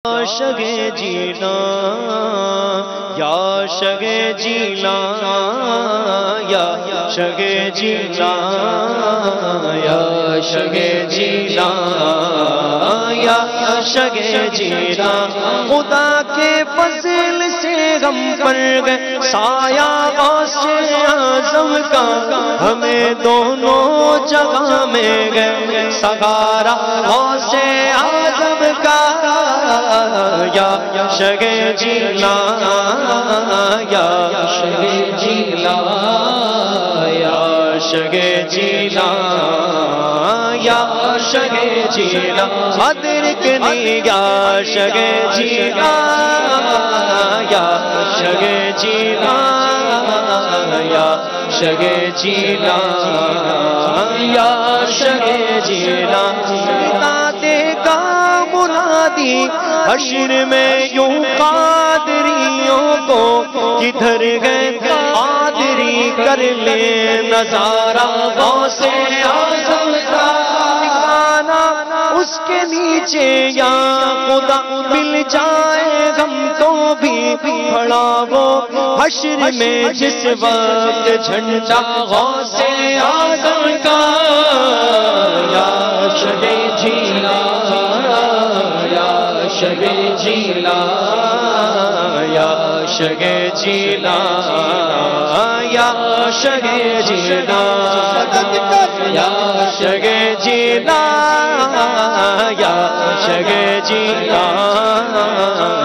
شگے جینا یا شگے جینا یا شگے جینا یا شگے جینا یا شگے جینا خدا کے فضل سے غم پر گئے سایہ غوث اعظم کا ہمیں دونوں جگہ میں گئے سہارا غوث اعظم کا یا شگے جینا یا شگے جینا یا شگے جینا یا شگے جینا ادرکنی یا شگے جینا یا شگے جینا یا شگے جینا یا شگے جینا دیکھا منادی حشر میں یوں قادریوں کو کدھر گئے قادری کر لے نظارہ غوث اعظم کا اس کے نیچے یا خدا مل جائے ہم تو بھی پڑا وہ حشر میں جس وقت جھنڈا غوث اعظم کا یا شگے جینا یا شگے جینا یا شگے جینا یا شگے جینا یا شگے جینا یا شگے جینا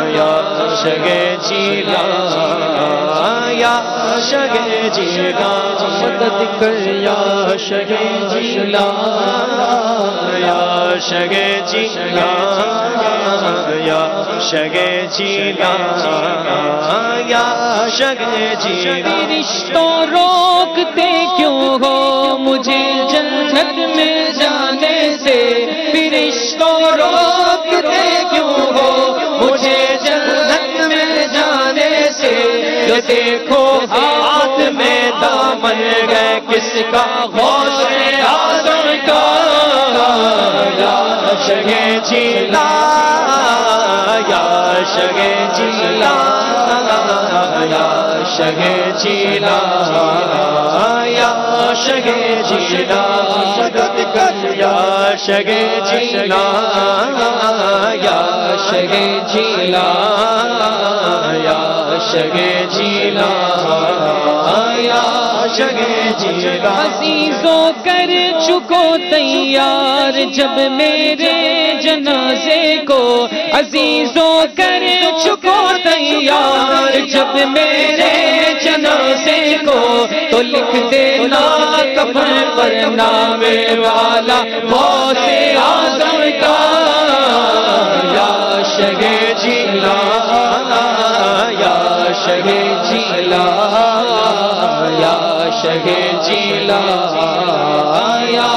یا شگے جینا یا شگے جینا مدد کر یا شگے جینا یا شگے جینا یا شگے جینا یا شگے جینا رشتوں روکتے کیوں ہو مجھے جنت میں جانے سے رشتوں روکتے کیوں ہو مجھے جنت میں جانے سے جو دیکھو ہاتھ میں دامن گئے کس کا غوث اعظم کا یا شگے جینا یا شگے جینا یا شگے جینا یا شگے جینا مدد کر یا شگے جینا یا شگے جینا یا شگے جینا یا شگے جینا عزیزوں کر چکو تیار جب میرے جنازے کو عزیزوں کر چکو تیار جب میرے جنازے کو تو لکھ دینا کفن پر نام والا غوث اعظم کا یا شگے جینا یا شگے جینا یا شگے جینا یا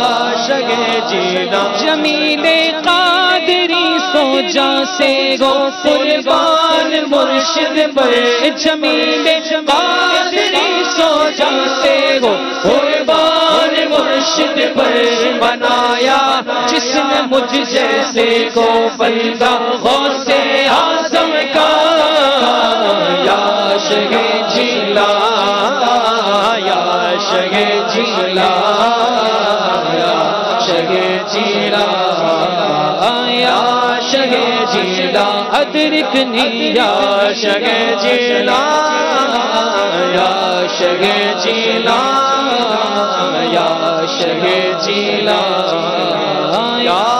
شگے جینا جمیل قادری سو جا سے گو قربان مرشد پر جمیل قادری سو جا سے گو قربان مرشد پر بنایا جس نے مجھ جیسے کو بندہ غوث اعظم کا یا شگے جینا یا شگے جینا یا شگے جینا یا شگے جینا ادرکنی یا شگے جینا یا شگے جینا یا شگے جینا یا